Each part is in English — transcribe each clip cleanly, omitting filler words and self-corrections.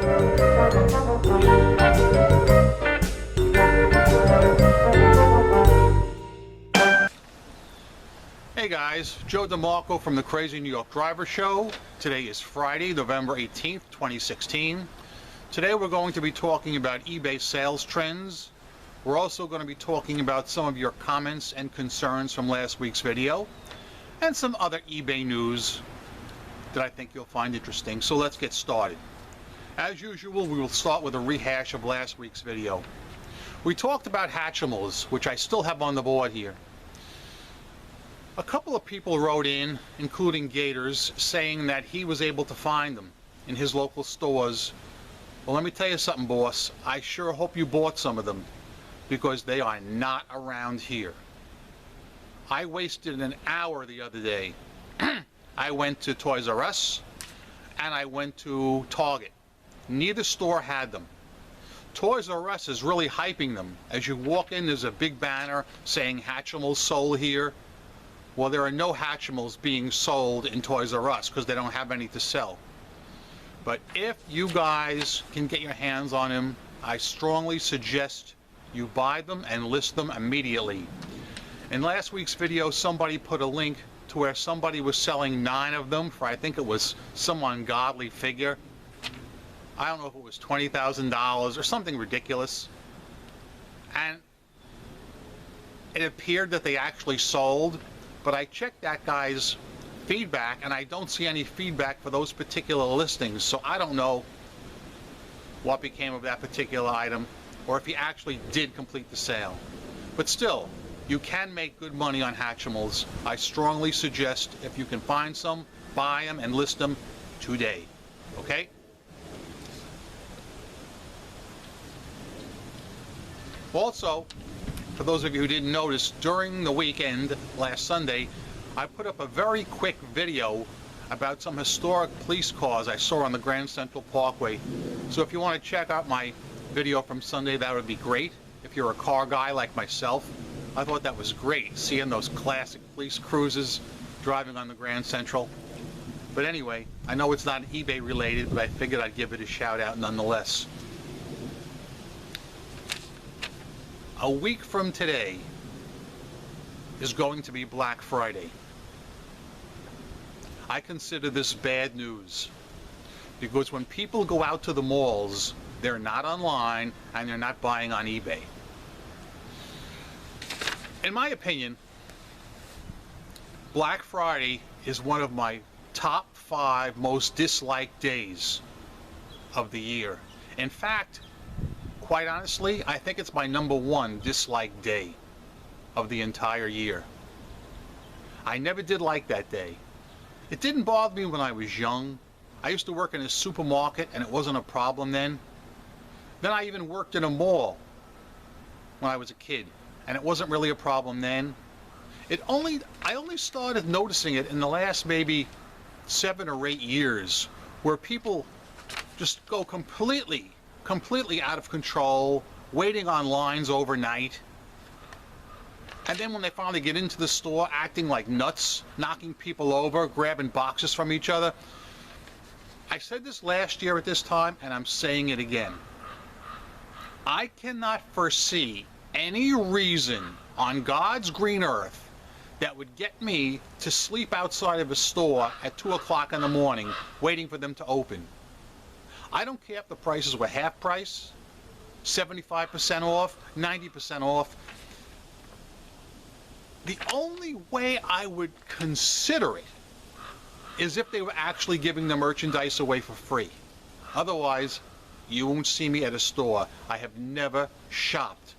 Hey guys, Joe DeMarco from the Crazy New York Driver Show. Today is Friday, November 18th, 2016. Today we're going to be talking about eBay sales trends. We're also going to be talking about some of your comments and concerns from last week's video and some other eBay news that I think you'll find interesting. So let's get started. As usual, we will start with a rehash of last week's video. We talked about Hatchimals, which I still have on the board here. A couple of people wrote in, including Gators, saying that he was able to find them in his local stores. Well, let me tell you something, boss. I sure hope you bought some of them, because they are not around here. I wasted an hour the other day. I went to Toys R Us and I went to Target. Neither store had them. Toys R Us is really hyping them. As you walk in, there's a big banner saying Hatchimals sold here. Well, there are no Hatchimals being sold in Toys R Us because they don't have any to sell. But if you guys can get your hands on them, I strongly suggest you buy them and list them immediately. In last week's video, somebody put a link to where somebody was selling 9 of them for, I think it was some ungodly figure. I don't know if it was $20,000 or something ridiculous. And it appeared that they actually sold. But I checked that guy's feedback and I don't see any feedback for those particular listings, so I don't know what became of that particular item or if he actually did complete the sale. But still, you can make good money on Hatchimals. I strongly suggest, if you can find some, buy them and list them today. Okay? Also, for those of you who didn't notice, during the weekend, last Sunday, I put up a very quick video about some historic police cars I saw on the Grand Central Parkway. So if you want to check out my video from Sunday, that would be great. If you're a car guy like myself, I thought that was great, seeing those classic police cruisers driving on the Grand Central. But anyway, I know it's not eBay related, but I figured I'd give it a shout out nonetheless. A week from today is going to be Black Friday. I consider this bad news because when people go out to the malls, they're not online and they're not buying on eBay. In my opinion, Black Friday is one of my top 5 most disliked days of the year. In fact, quite honestly, I think it's my #1 disliked day of the entire year. I never did like that day. It didn't bother me when I was young. I used to work in a supermarket and it wasn't a problem then. Then I even worked in a mall when I was a kid and it wasn't really a problem then. I only started noticing it in the last maybe 7 or 8 years, where people just go completely out of control, waiting on lines overnight. And then when they finally get into the store, acting like nuts, knocking people over, grabbing boxes from each other. I said this last year at this time, and I'm saying it again. I cannot foresee any reason on God's green earth that would get me to sleep outside of a store at 2 o'clock in the morning waiting for them to open. I don't care if the prices were half price, 75% off, 90% off. The only way I would consider it is if they were actually giving the merchandise away for free. Otherwise, you won't see me at a store. I have never shopped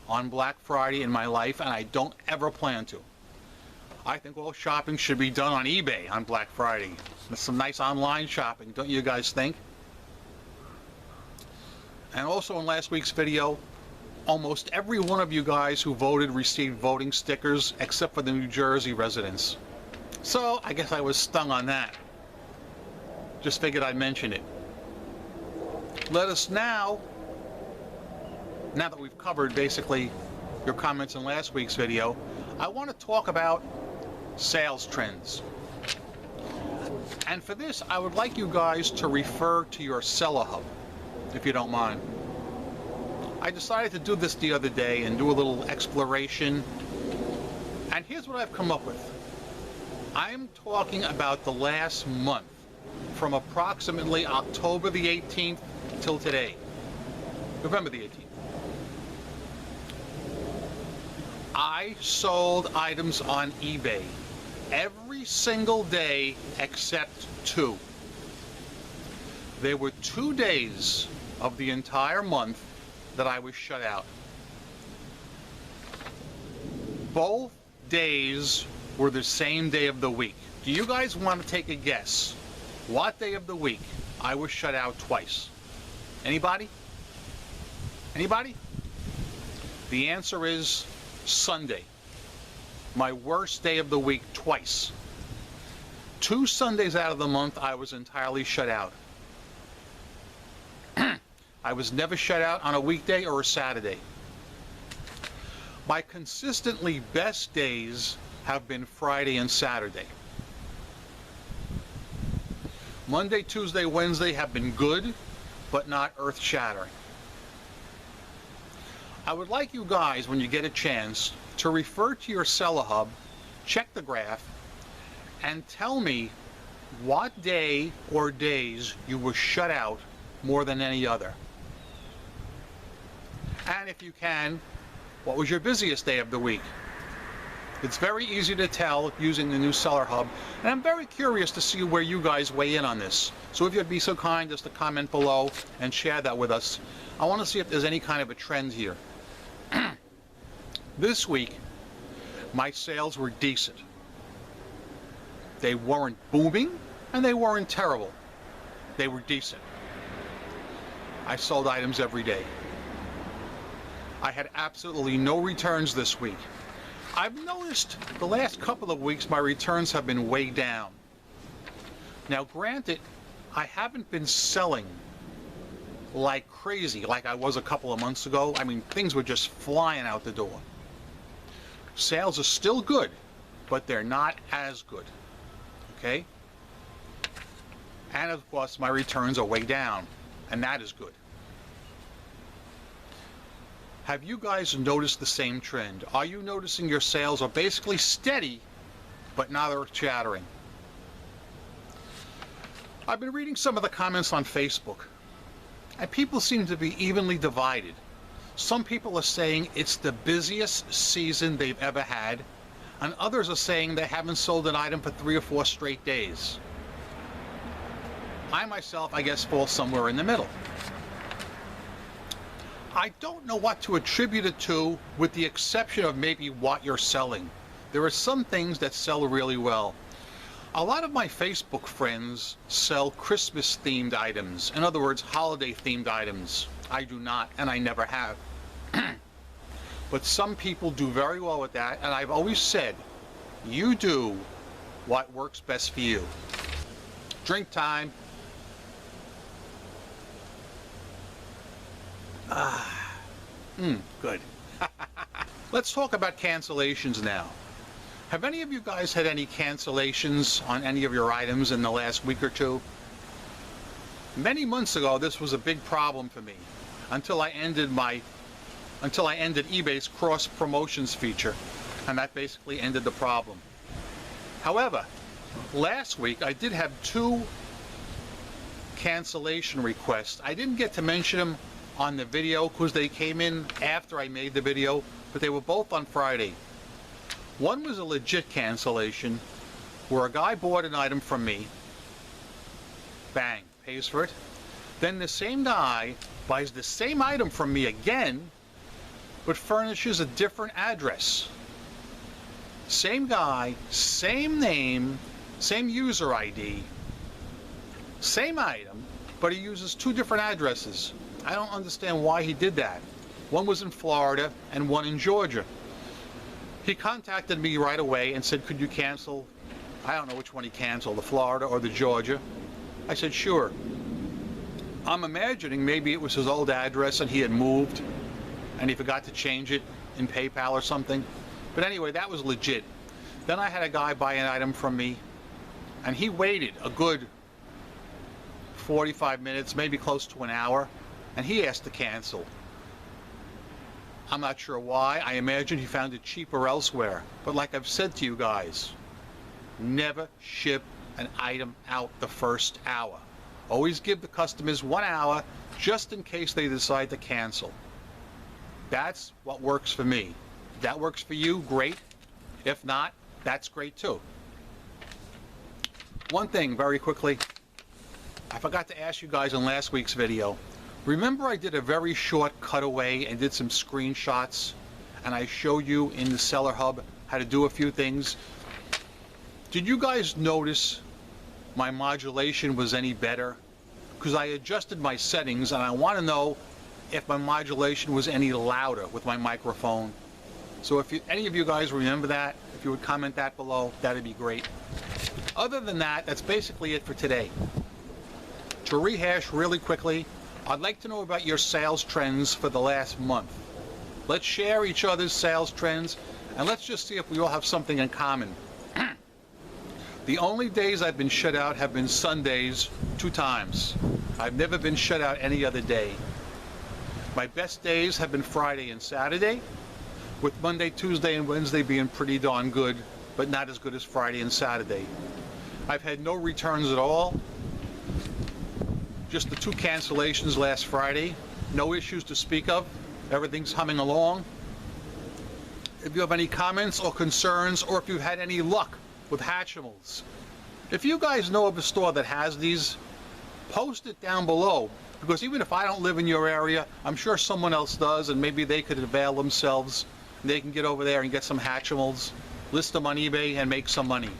on Black Friday in my life, and I don't ever plan to. I think all shopping should be done on eBay on Black Friday. There's some nice online shopping, don't you guys think? And also in last week's video, almost every one of you guys who voted received voting stickers except for the New Jersey residents. So I guess I was stung on that. Just figured I'd mention it. Let us now that we've covered basically your comments in last week's video, I want to talk about sales trends. And for this, I would like you guys to refer to your seller hub, if you don't mind. I decided to do this the other day and do a little exploration. And here's what I've come up with. I'm talking about the last month, from approximately October the 18th till today, November the 18th. I sold items on eBay every single day except 2. There were 2 days of the entire month that I was shut out. Both days were the same day of the week. Do you guys want to take a guess what day of the week I was shut out twice? Anybody? Anybody? The answer is Sunday. My worst day of the week twice. 2 Sundays out of the month I was entirely shut out. I was never shut out on a weekday or a Saturday. My consistently best days have been Friday and Saturday. Monday, Tuesday, Wednesday have been good, but not earth-shattering. I would like you guys, when you get a chance, to refer to your seller hub, check the graph, and tell me what day or days you were shut out more than any other. And if you can, what was your busiest day of the week? It's very easy to tell using the new seller hub, and I'm very curious to see where you guys weigh in on this. So if you'd be so kind as to comment below and share that with us. I want to see if there's any kind of a trend here. This week, my sales were decent. They weren't booming, and they weren't terrible. They were decent. I sold items every day. I had absolutely no returns this week. I've noticed the last couple of weeks my returns have been way down. Now granted, I haven't been selling like crazy like I was a couple of months ago. I mean, things were just flying out the door. Sales are still good, but they're not as good. Okay? And of course, my returns are way down, and that is good. Have you guys noticed the same trend? Are you noticing your sales are basically steady, but not earth-shattering? I've been reading some of the comments on Facebook, and people seem to be evenly divided. Some people are saying it's the busiest season they've ever had, and others are saying they haven't sold an item for 3 or 4 straight days. I myself, I guess, fall somewhere in the middle. I don't know what to attribute it to, with the exception of maybe what you're selling. There are some things that sell really well. A lot of my Facebook friends sell Christmas-themed items. In other words, holiday-themed items. I do not, and I never have. But some people do very well with that, and I've always said, you do what works best for you. Drink time. Good. Let's talk about cancellations now. Have any of you guys had any cancellations on any of your items in the last week or two? Many months ago, this was a big problem for me until I ended eBay's cross promotions feature, and that basically ended the problem. However, last week I did have 2 cancellation requests. I didn't get to mention them on the video because they came in after I made the video, but they were both on Friday. One was a legit cancellation where a guy bought an item from me, bang, pays for it. Then the same guy buys the same item from me again, but furnishes a different address. Same guy, same name, same user ID, same item, but he uses 2 different addresses. I don't understand why he did that. One was in Florida and one in Georgia. He contacted me right away and said, could you cancel? I don't know which one he canceled, the Florida or the Georgia. I said, sure. I'm imagining maybe it was his old address and he had moved and he forgot to change it in PayPal or something. But anyway, that was legit. Then I had a guy buy an item from me and he waited a good 45 minutes, maybe close to an hour, and he asked to cancel. I'm not sure why. I imagine he found it cheaper elsewhere. But like I've said to you guys, never ship an item out the first hour. Always give the customers 1 hour just in case they decide to cancel. That's what works for me. If that works for you, great. If not, that's great too. One thing very quickly, I forgot to ask you guys in last week's video. Remember I did a very short cutaway and did some screenshots, and I showed you in the Seller Hub how to do a few things. Did you guys notice my modulation was any better? Because I adjusted my settings and I want to know if my modulation was any louder with my microphone. So if any of you guys remember that, if you would comment that below, that'd be great. Other than that, that's basically it for today. To rehash really quickly, I'd like to know about your sales trends for the last month. Let's share each other's sales trends, and let's just see if we all have something in common. The only days I've been shut out have been Sundays 2 times. I've never been shut out any other day. My best days have been Friday and Saturday, with Monday, Tuesday, and Wednesday being pretty darn good, but not as good as Friday and Saturday. I've had no returns at all. Just the 2 cancellations last Friday. No issues to speak of. Everything's humming along. If you have any comments or concerns, or if you've had any luck with Hatchimals, if you guys know of a store that has these, post it down below. Because even if I don't live in your area, I'm sure someone else does, and maybe they could avail themselves. And they can get over there and get some Hatchimals, list them on eBay, and make some money.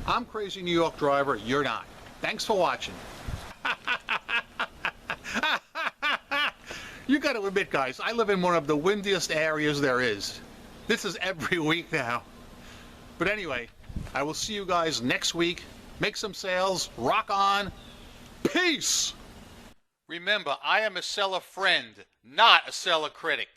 I'm Crazy New York Driver. You're not. Thanks for watching. You got to admit, guys, I live in one of the windiest areas there is. This is every week now. But anyway, I will see you guys next week. Make some sales. Rock on. Peace. Remember, I am a seller friend, not a seller critic.